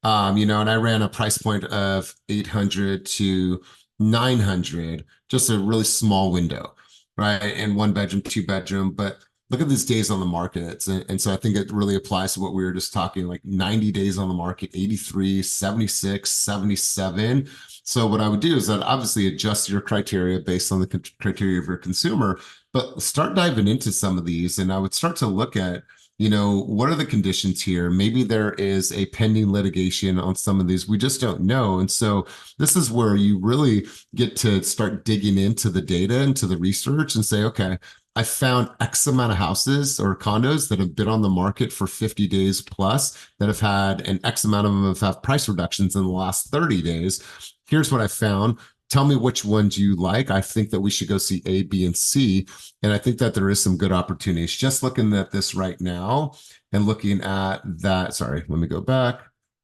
And I ran a price point of 800 to 900, just a really small window, right? And 1 bedroom, 2 bedroom, but look at these days on the market. And so I think it really applies to what we were just talking, like 90 days on the market, 83, 76, 77. So what I would do is that obviously adjust your criteria based on the criteria of your consumer, but start diving into some of these. And I would start to look at you know, what are the conditions here? Maybe there is a pending litigation on some of these. We just don't know. And so this is where you really get to start digging into the data, into the research, and say, okay, I found X amount of houses or condos that have been on the market for 50 days plus that have had an X amount of them have had price reductions in the last 30 days. Here's what I found. Tell me which ones you like. I think that we should go see A, B, and C. And I think that there is some good opportunities. Just looking at this right now and looking at that, sorry, let me go back.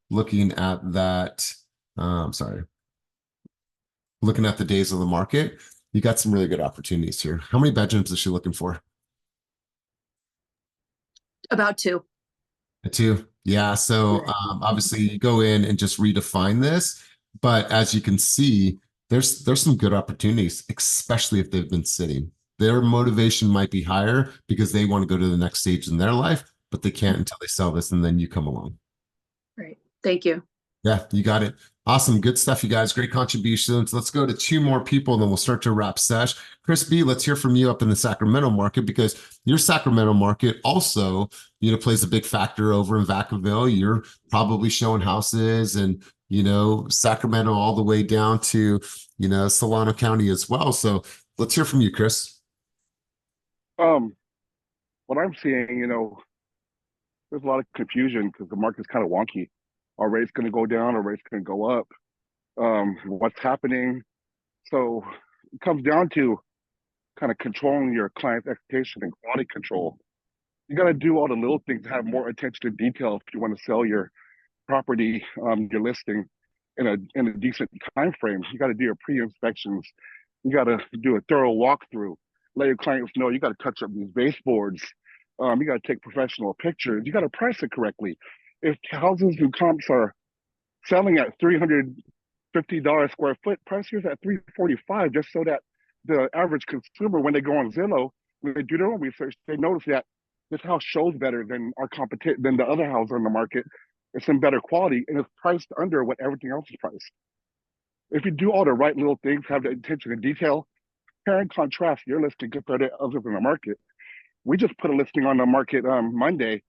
Looking at that, sorry. Looking at the days of the market, you got some really good opportunities here. How many bedrooms is she looking for? About 2. A 2. Yeah. So obviously you go in and just redefine this. But as you can see, there's some good opportunities, especially if they've been sitting. Their motivation might be higher because they want to go to the next stage in their life, but they can't until they sell this, and then you come along. Right. Thank you. Yeah, you got it. Awesome. Good stuff, you guys. Great contributions. Let's go to 2 more people, and then we'll start to wrap sesh. Chris B., let's hear from you up in the Sacramento market, because your Sacramento market also, you know, plays a big factor over in Vacaville. You're probably showing houses and, you know, Sacramento all the way down to, you know, Solano County as well. So let's hear from you, Chris. What I'm seeing, you know, there's a lot of confusion because the market's kind of wonky. Are rates going to go down? Are rates going to go up? What's happening? So it comes down to kind of controlling your client's expectation and quality control. You got to do all the little things to have more attention to detail if you want to sell your property, your listing in a decent time frame. You got to do your pre-inspections. You got to do a thorough walkthrough. Let your clients know you got to touch up these baseboards. You got to take professional pictures. You got to price it correctly. If houses and comps are selling at $350 square foot, price yours at $345, just so that the average consumer, when they go on Zillow, when they do their own research, they notice that this house shows better than our competition, than the other house on the market. It's in better quality and it's priced under what everything else is priced. If you do all the right little things, have the attention to detail, compare and contrast your listing compared to others in the market. We just put a listing on the market Monday,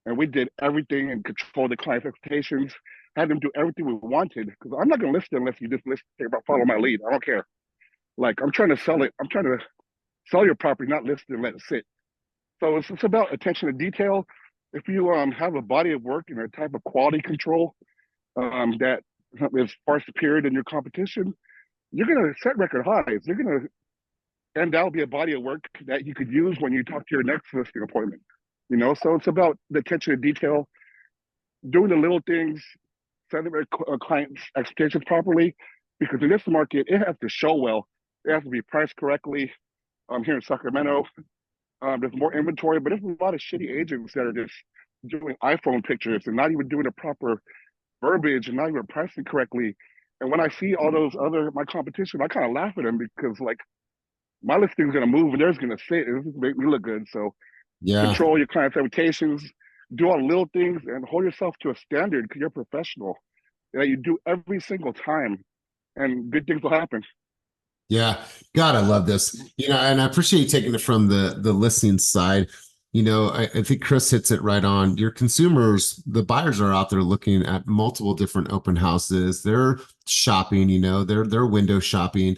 and we did everything and controlled the client's expectations, had them do everything we wanted. Because I'm not going to list it unless you just list it about follow my lead. I don't care. Like, I'm trying to sell it. I'm trying to sell your property, not list it and let it sit. So it's about attention to detail. If you have a body of work and a type of quality control that is far superior than your competition, you're going to set record highs. You're going to, and that'll be a body of work that you could use when you talk to your next listing appointment. You know, so it's about the attention to detail, doing the little things, setting a client's expectations properly, because in this market, it has to show well. It has to be priced correctly. Here in Sacramento, there's more inventory, but there's a lot of shitty agents that are just doing iPhone pictures and not even doing the proper verbiage and not even pricing correctly. And when I see all those my competition, I kind of laugh at them because, like, my listing's going to move and theirs going to sit. It's going to make me look good. So Yeah. control your client's expectations, do all the little things, and hold yourself to a standard because you're a professional that you do every single time, and good things will happen. Yeah. God, I love this. You know, and I appreciate you taking it from the listing side. You know, I think Chris hits it right on. Your consumers, the buyers are out there looking at multiple different open houses. They're shopping, you know, they're window shopping.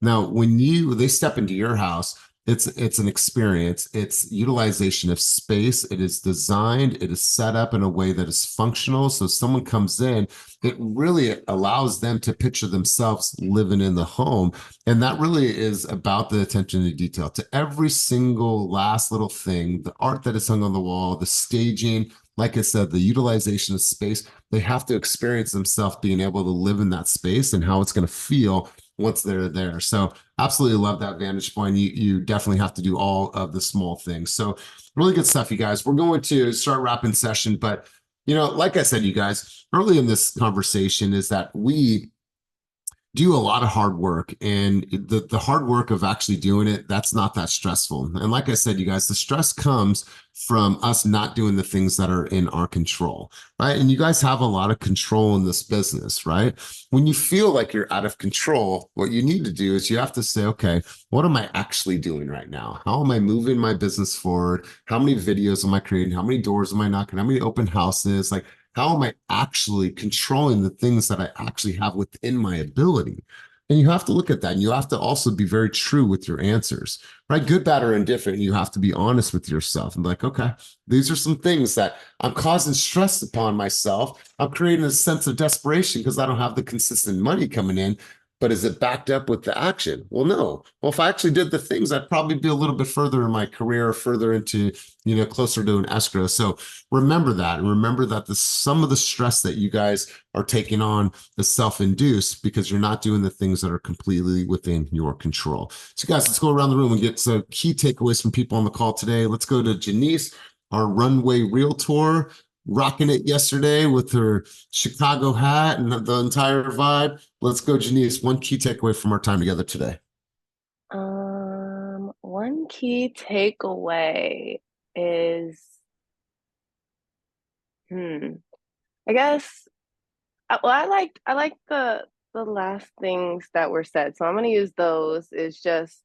Now, when they step into your house, it's an experience. It's utilization of space. It is designed. It is set up in a way that is functional. So someone comes in, it really allows them to picture themselves living in the home. And that really is about the attention to detail, to every single last little thing, the art that is hung on the wall, the staging, like I said, the utilization of space. They have to experience themselves being able to live in that space and how it's going to feel once they're there. So absolutely love that vantage point. You definitely have to do all of the small things. So really good stuff, you guys. We're going to start wrapping session, but you know, like I said, you guys, early in this conversation is that we do a lot of hard work, and the hard work of actually doing it, that's not that stressful. And like I said, you guys, the stress comes from us not doing the things that are in our control, right? And you guys have a lot of control in this business, right? When you feel like you're out of control, what you need to do is you have to say, okay, what am I actually doing right now? How am I moving my business forward? How many videos am I creating? How many doors am I knocking? How many open houses? Like, how am I actually controlling the things that I actually have within my ability? And you have to look at that. And you have to also be very true with your answers, right? Good, bad, or indifferent. You have to be honest with yourself and be like, okay, these are some things that I'm causing stress upon myself. I'm creating a sense of desperation because I don't have the consistent money coming in. But is it backed up with the action? Well, no. Well, if I actually did the things, I'd probably be a little bit further in my career, further into, closer to an escrow. So remember that, and remember that some of the stress that you guys are taking on is self-induced because you're not doing the things that are completely within your control. So guys, let's go around the room and get some key takeaways from people on the call today. Let's go to Janice, our runway realtor, rocking it yesterday with her Chicago hat and the entire vibe. Let's go, Janice. One key takeaway from our time together today. One key takeaway is, I guess, well, I like the last things that were said, so I'm going to use those. Is just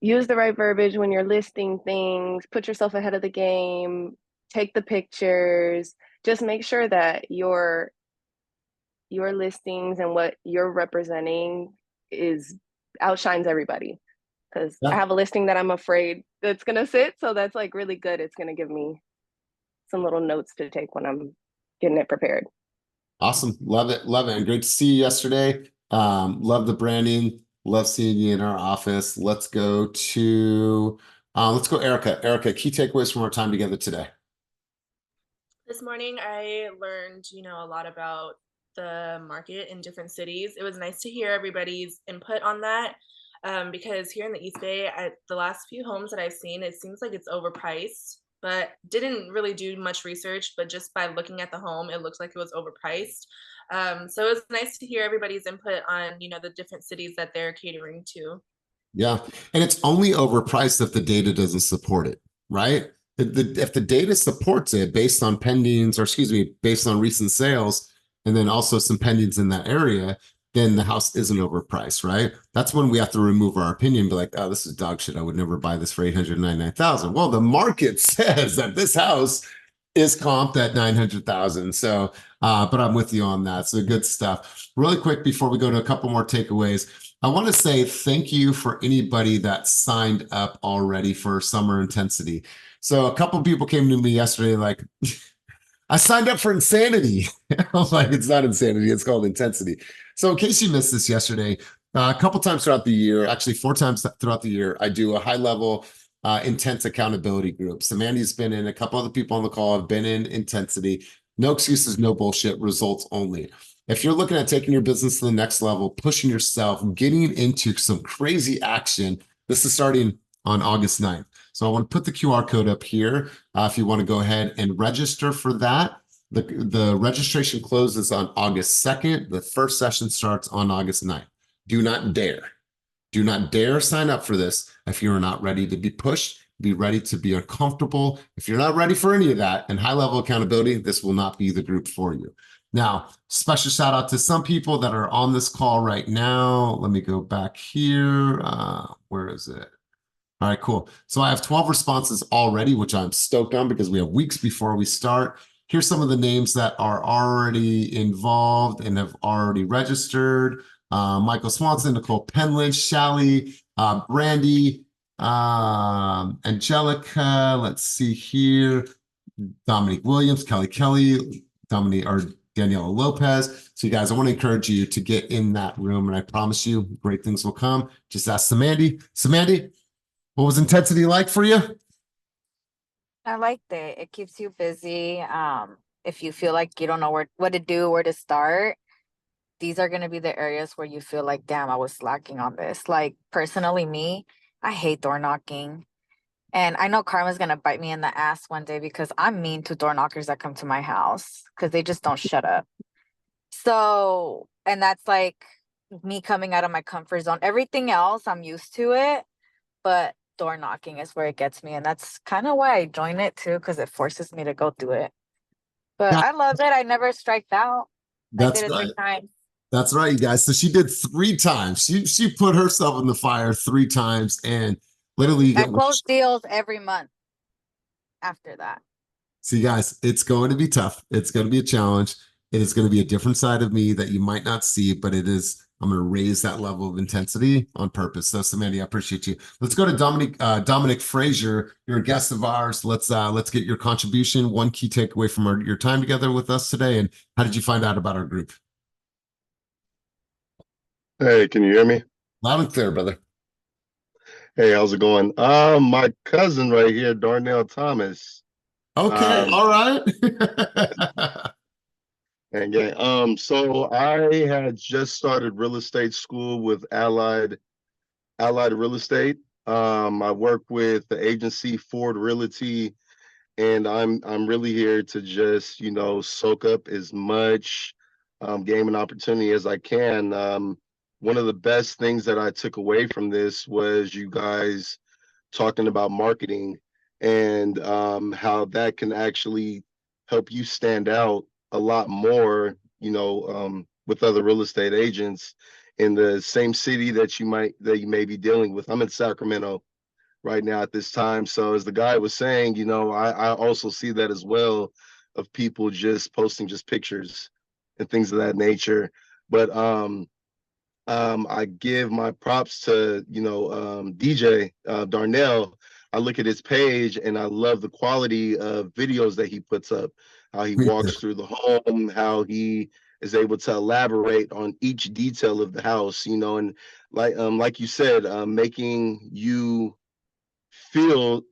use the right verbiage when you're listing things, put yourself ahead of the game, take the pictures, just make sure that your listings and what you're representing outshines everybody. Because I have a listing that I'm afraid that's gonna sit, so that's like really good. It's gonna give me some little notes to take when I'm getting it prepared. Awesome. Love it. Love it. And great to see you yesterday. Love the branding. Love seeing you in our office. Let's go Erica. Erica, key takeaways from our time together today. This morning, I learned, a lot about the market in different cities. It was nice to hear everybody's input on that, because here in the East Bay, the last few homes that I've seen, it seems like it's overpriced, but didn't really do much research, but just by looking at the home, it looks like it was overpriced. So it was nice to hear everybody's input on, the different cities that they're catering to. Yeah. And it's only overpriced if the data doesn't support it, right? If the data supports it based on based on recent sales, and then also some pendings in that area, then the house isn't overpriced, right? That's when we have to remove our opinion, be like, oh, this is dog shit. I would never buy this for $899,000. Well, the market says that this house is comped at 900,000. So, but I'm with you on that. So good stuff. Really quick, before we go to a couple more takeaways, I want to say thank you for anybody that signed up already for Summer Intensity. So a couple people came to me yesterday like, I signed up for Insanity. I'm like, it's not Insanity, it's called Intensity. So in case you missed this yesterday, a couple times throughout the year, actually 4 times throughout the year, I do a high-level intense accountability group. Samandy's been in, a couple other people on the call have been in Intensity. No excuses, no bullshit, results only. If you're looking at taking your business to the next level, pushing yourself, getting into some crazy action, this is starting on August 9th. So I want to put the QR code up here if you want to go ahead and register for that. The registration closes on August 2nd. The first session starts on August 9th. Do not dare sign up for this if you're not ready to be pushed, be ready to be uncomfortable. If you're not ready for any of that and high-level accountability, this will not be the group for you. Now, special shout out to some people that are on this call right now. Let me go back here. Where is it? All right, cool. So I have 12 responses already, which I'm stoked on because we have weeks before we start. Here's some of the names that are already involved and have already registered. Michael Swanson, Nicole Penledge, Shally, Brandy, Angelica, let's see here, Dominique Williams, Kelly, Daniela Lopez. So you guys, I want to encourage you to get in that room, and I promise you great things will come. Just ask Samandy. Samandy, what was Intensity like for you? I liked it. It keeps you busy. If you feel like you don't know what to do, where to start, these are going to be the areas where you feel like, damn, I was slacking on this. Like, personally, me, I hate door knocking. And I know karma's going to bite me in the ass one day because I'm mean to door knockers that come to my house because they just don't shut up. So And that's like me coming out of my comfort zone. Everything else, I'm used to it, but door knocking is where it gets me. And that's kind of why I join it too, because it forces me to go do it. But I love it. I never striked out. I That's did it right. 3 times. That's right, you guys. So she did 3 times. She put herself in the fire 3 times, and literally you I get. close deals every month after that. See, guys, it's going to be tough. It's going to be a challenge. It is going to be a different side of me that you might not see, but it is. I'm going to raise that level of intensity on purpose. So, Samantha, I appreciate you. Let's go to Dominic Frazier. You're a guest of ours. Let's get your contribution. One key takeaway from your time together with us today, and how did you find out about our group? Hey, can you hear me? Loud and clear, brother. Hey, how's it going? My cousin right here, Darnell Thomas. Okay, all right. And yeah, so I had just started real estate school with Allied Real Estate. I work with the agency Ford Realty, and I'm really here to just, soak up as much game and opportunity as I can. One of the best things that I took away from this was you guys talking about marketing and how that can actually help you stand out a lot more, with other real estate agents in the same city that you may be dealing with. I'm in Sacramento right now at this time. So as the guy was saying, I also see that as well, of people just posting just pictures and things of that nature. But I give my props to, DJ Darnell. I look at his page and I love the quality of videos that he puts up, how he walks through the home, how he is able to elaborate on each detail of the house, and like you said, making you feel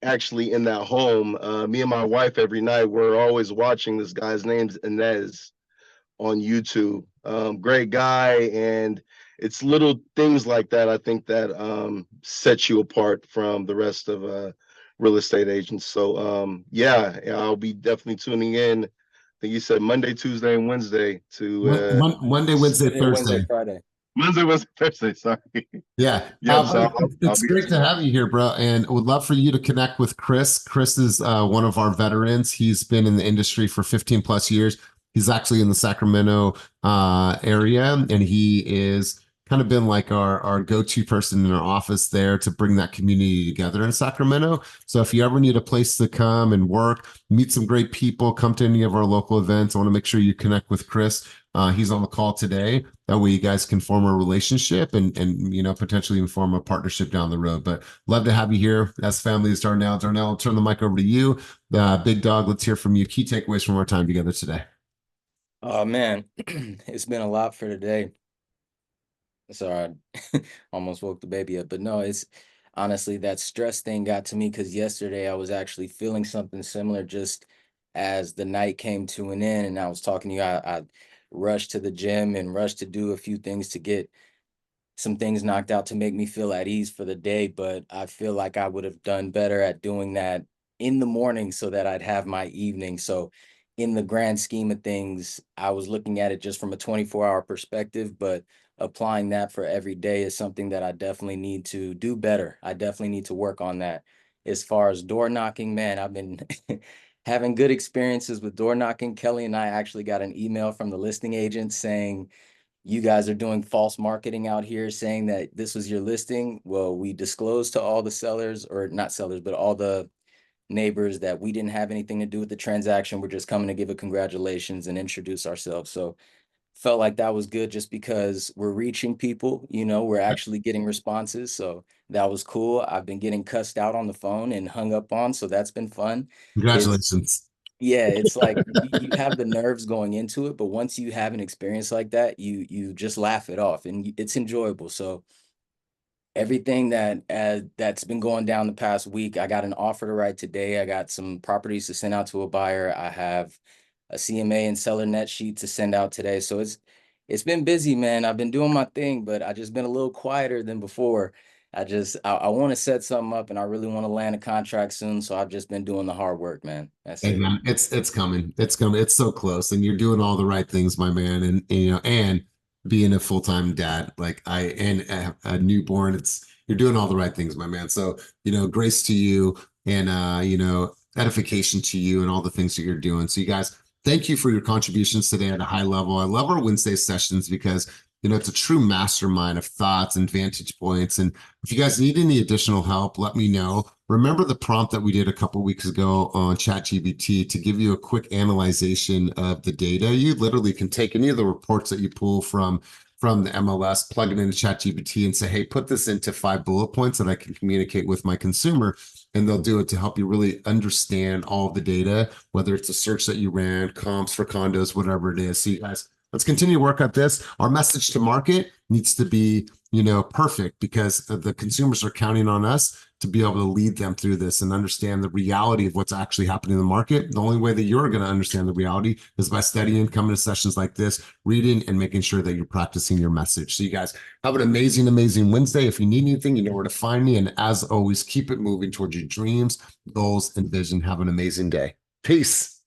actually in that home. Me and my wife, every night, we're always watching this guy's name's Inez on YouTube. Great guy. And it's little things like that, I think, that sets you apart from the rest of real estate agents. So yeah, I'll be definitely tuning in. I think you said Monday, Tuesday, and Wednesday to Monday, Wednesday, Thursday. Friday. Monday, Wednesday, Thursday. Sorry. Yeah. Yeah. So It's great to have you here, bro. And I would love for you to connect with Chris. Chris is one of our veterans. He's been in the industry for 15 plus years. He's actually in the Sacramento area, and he is kind of been like our go-to person in our office there to bring that community together in Sacramento. So if you ever need a place to come and work, meet some great people, come to any of our local events, I want to make sure you connect with Chris. He's on the call today. That way you guys can form a relationship and potentially even form a partnership down the road. But love to have you here as family as Darnell. Darnell, I'll turn the mic over to you. Big Dog, let's hear from you. Key takeaways from our time together today. Oh man, it's been a lot for today. Sorry, I almost woke the baby up. But no, it's honestly that stress thing got to me because yesterday I was actually feeling something similar just as the night came to an end. And I was talking to you, I rushed to the gym and rushed to do a few things to get some things knocked out to make me feel at ease for the day. But I feel like I would have done better at doing that in the morning so that I'd have my evening. So in the grand scheme of things, I was looking at it just from a 24-hour perspective, but applying that for every day is something that I definitely need to do better. I definitely need to work on that. As far as door knocking, man, I've been having good experiences with door knocking. Kelly and I actually got an email from the listing agent saying, you guys are doing false marketing out here, saying that this was your listing. Well, we disclosed to all the sellers, or not sellers, but all the neighbors, that we didn't have anything to do with the transaction. We're just coming to give a congratulations and introduce ourselves. So felt like that was good just because we're reaching people, we're actually getting responses. So that was cool. I've been getting cussed out on the phone and hung up on. So that's been fun. Congratulations. It's like you have the nerves going into it, but once you have an experience like that, you just laugh it off and it's enjoyable. So everything that's been going down the past week, I got an offer to write today. I got some properties to send out to a buyer. I have a CMA and seller net sheet to send out today. So it's been busy, man. I've been doing my thing, but I just been a little quieter than before. I want to set something up, and I really want to land a contract soon. So I've just been doing the hard work, man. That's Hey it. man, it's coming. It's coming. It's so close, and you're doing all the right things, my man. And you know, and being a full-time dad, like and a newborn, you're doing all the right things, my man. So you know, grace to you, and you know, edification to you, and all the things that you're doing. So you guys, thank you for your contributions today at a high level. I love our Wednesday sessions because you know it's a true mastermind of thoughts and vantage points. And if you guys need any additional help, let me know. Remember the prompt that we did a couple weeks ago on ChatGPT to give you a quick analyzation of the data. You literally can take any of the reports that you pull from the MLS, plug it into ChatGPT and say, hey, put this into 5 bullet points that I can communicate with my consumer. And they'll do it to help you really understand all of the data, whether it's a search that you ran, comps for condos, whatever it is. So you guys, let's continue to work at this. Our message to market needs to be, you know, perfect because the consumers are counting on us to be able to lead them through this and understand the reality of what's actually happening in the market. The only way that you're going to understand the reality is by studying, coming to sessions like this, reading, and making sure that you're practicing your message. So you guys have an amazing, amazing Wednesday. If you need anything, you know where to find me. And as always, keep it moving towards your dreams, goals, and vision. Have an amazing day. Peace.